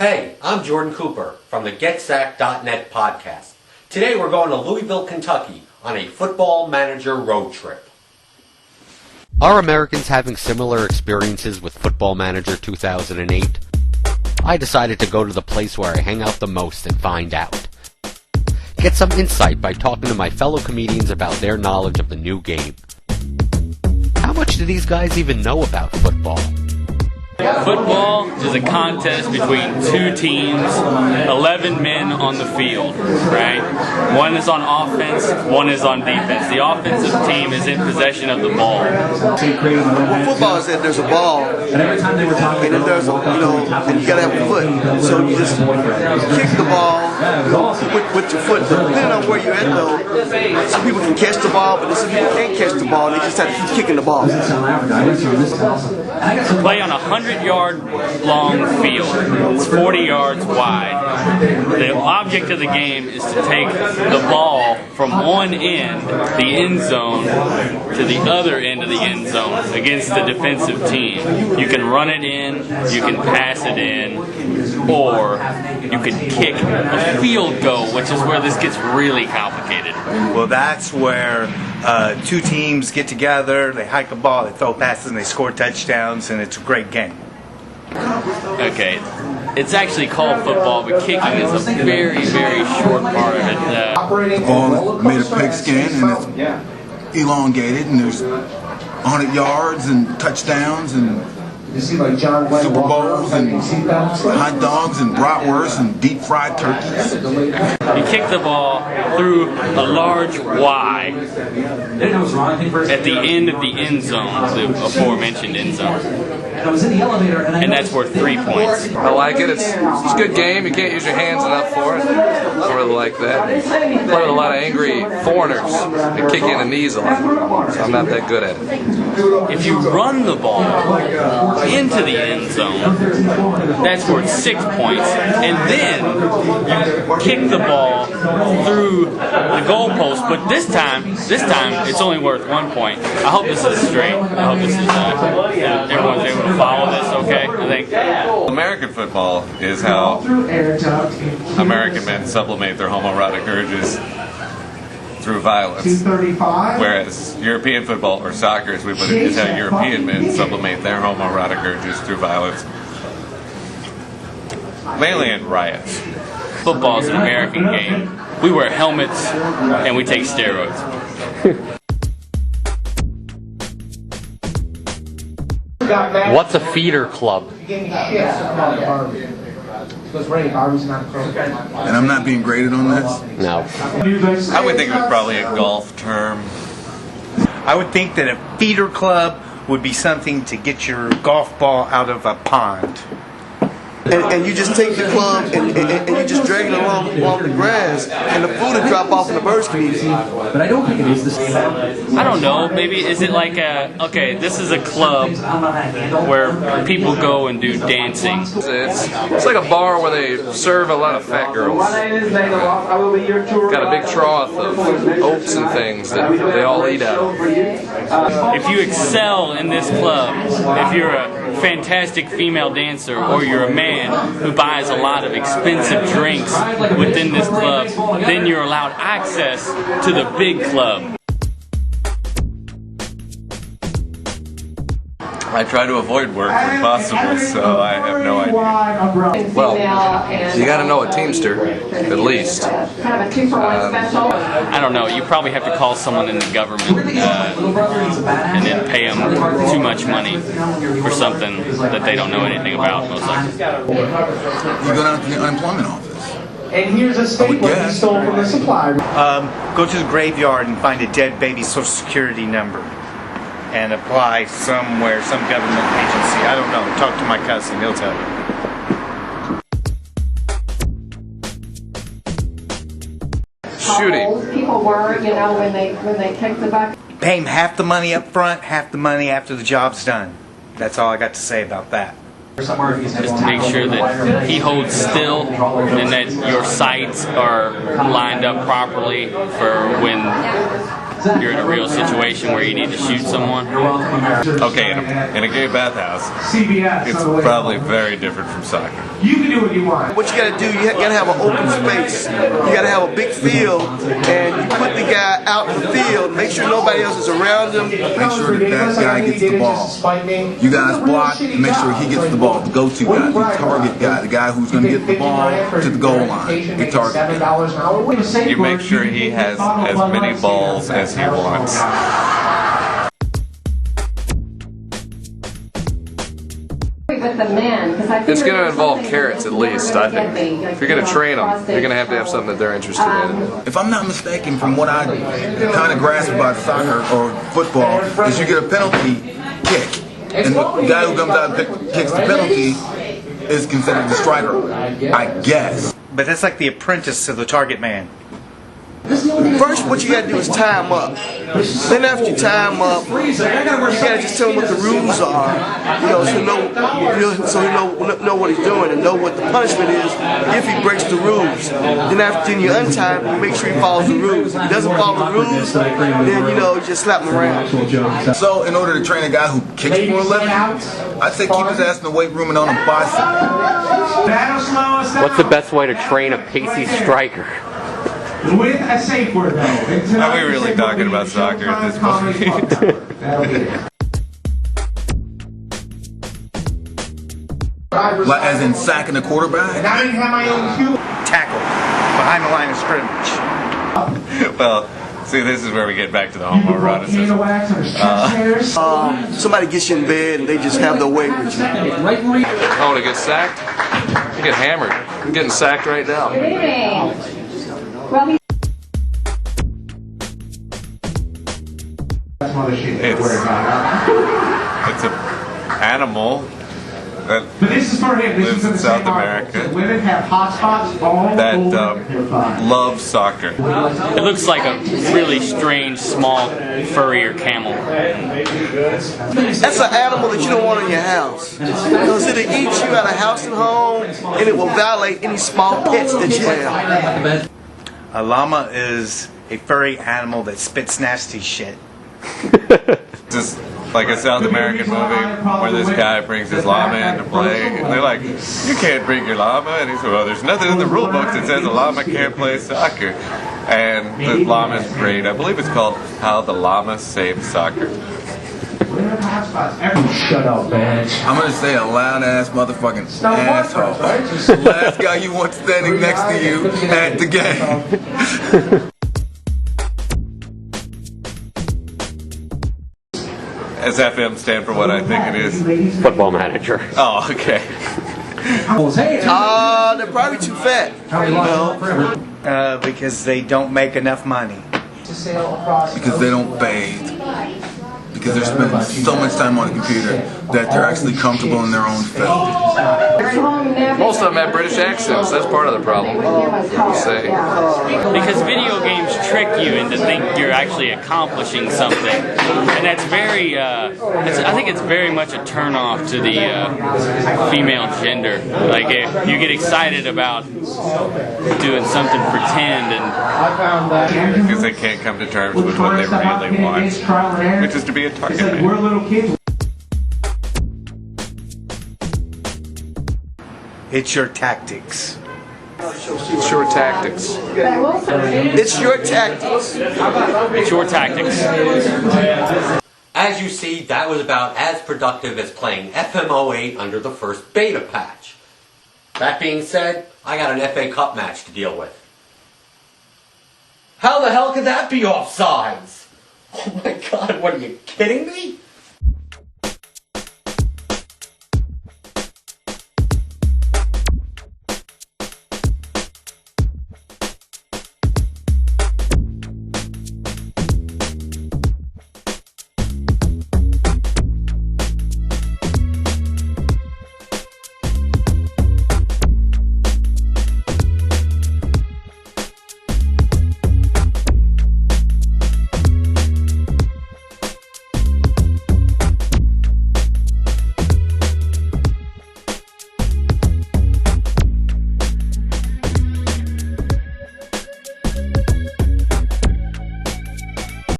Hey, I'm Jordan Cooper from the GetSack.net podcast. Today we're going to Louisville, Kentucky on a football manager road trip. Are Americans having similar experiences with Football Manager 2008? I decided to go to the place where I hang out the most and find out. Get some insight by talking to my fellow comedians about their knowledge of the new game. How much do these guys even know about football? Football is a contest between two teams, 11 men on the field, right? One is on offense, one is on defense. The offensive team is in possession of the ball. Well, football is that there's a ball, and then there's a, and you gotta have a foot. So you just kick the ball with your foot. Depending on where you're at, though, some people can catch the ball, but some people can't catch the ball. They just have to keep kicking the ball. Play on a 100-yard long field. It's 40 yards wide. The object of the game is to take the ball from one end, the end zone, to the other end of the end zone against the defensive team. You can run it in, you can pass it in, or you can kick a field goal, which is where this gets really complicated. Well, that's where two teams get together, they hike a ball, they throw passes, and they score touchdowns, and it's a great game. Okay, it's actually called football, but kicking is a very, very short part of it. The ball is made of pigskin and it's elongated, and there's 100 yards and touchdowns and Super Bowls and hot dogs and bratwurst and deep fried turkeys. You kick the ball through a large Y at the end of the end zone, the aforementioned end zone. And that's worth 3 points. I like it. It's a good game. You can't use your hands enough for it. I really like that. I play with a lot of angry foreigners that kick you in the knees a lot, so I'm not that good at it. If you run the ball into the end zone, that's worth 6 points. And then you kick the ball through the goalpost, but this time it's only worth 1 point. I hope this is straight. I hope this is everyone's able to follow this okay, I think. American football is how American men sublimate their homoerotic urges through violence. Whereas European football, or soccer as we put it, is how European men sublimate their homoerotic urges through violence. Mainly in riots. Football is an American game. We wear helmets and we take steroids. What's a feeder club? And I'm not being graded on this? No. I would think it was probably a golf term. I would think that a feeder club would be something to get your golf ball out of a pond. And you just take the club and you just drag it along the grass, and the food will drop off and the birds can eat it. But I don't think it is the same. I don't know, maybe is it like okay, this is a club where people go and do dancing. It's like a bar where they serve a lot of fat girls. Got a big trough of oats and things that they all eat out of. If you excel in this club, if you're a fantastic female dancer, or you're a man who buys a lot of expensive drinks within this club, then you're allowed access to the big club. I try to avoid work when possible, so I have no idea. Well, you got to know a teamster, at least. I don't know, you probably have to call someone in the government and then pay them too much money for something that they don't know anything about, most likely. You go down to the unemployment office. And here's a stapler he stole from the supply. Go to the graveyard and find a dead baby's social security number and apply somewhere, some government agency. I don't know. Talk to my cousin. He'll tell you. Shooting. People were, when they kicked the bucket. Pay him half the money up front, half the money after the job's done. That's all I got to say about that. Just to make sure that he holds still and that your sights are lined up properly for when you're in a real situation where you need to shoot someone. Okay, in a gay bathhouse, it's probably very different from soccer. You can do what you want. What you gotta do, you gotta have an open space. You gotta have a big field, and you put the guy out in the field, make sure nobody else is around him. Make sure that guy gets the ball. You guys block and make sure he gets the ball. The go-to guy, the target guy, the guy who's going to get the ball to the goal line. The target guy. You make sure he has as many balls as he wants. With the men, because I It's going to involve carrots at least, I think. If you're going to train them, you're going to have something that they're interested in. If I'm not mistaken, from what I kind of grasp about soccer or football, is you get a penalty kick. And the guy who comes out and kicks the penalty is considered the striker, I guess. But that's like the apprentice to the target man. First, what you gotta do is tie him up. Then after you tie him up, you gotta just tell him what the rules are, so he know what he's doing and know what the punishment is if he breaks the rules. Then you untie him and make sure he follows the rules. If he doesn't follow the rules, then you just slap him around. So, in order to train a guy who kicks for a living, I'd say keep his ass in the weight room and on a bicycle. What's the best way to train a pacey striker? With a safe word, though. Are we really talking about soccer at this point? Like, as in sacking a quarterback? Tackle behind the line of scrimmage. Well, see, this is where we get back to the homoeroticism. Somebody gets you in bed and they just have their way with you. Oh, to get sacked? You get hammered. I'm getting sacked right now. Well, It's an animal that But this is for him. This lives is in the South same article. America So women have hot spots all that over. loves soccer. It looks like a really strange, small, furrier camel. That's an animal that you don't want in your house. Because it'll eat you out of house and home, and it will violate any small pets that you have. A llama is a furry animal that spits nasty shit. Just like a South American movie where this guy brings his llama into play, and they're like, "You can't bring your llama," and he said, "Well, there's nothing in the rule book that says a llama can't play soccer." And the llama's great. I believe it's called "How the Llama Saved Soccer." Shut up, man. I'm gonna say a loud ass motherfucking asshole. The last guy you want standing next to you at the game. Does FM stand for what I think it is? Football manager. Oh, okay. They're probably too fat. Because they don't make enough money. Because they don't bathe. Because they're spending so much time on the computer that they're actually comfortable in their own filth. Most of them have British accents. That's part of the problem. Say. Because video games trick you into think you're actually accomplishing something, and that's very. I think it's very much a turnoff to the female gender. Like you get excited about doing something pretend, and Because they can't come to terms with what they really want, which is to be a target man. We're little kids. It's your tactics. It's your tactics. It's your tactics. it's your tactics. As you see, that was about as productive as playing FM08 under the first beta patch. That being said, I got an FA Cup match to deal with. How the hell could that be offsides? Oh my god, what are you kidding me?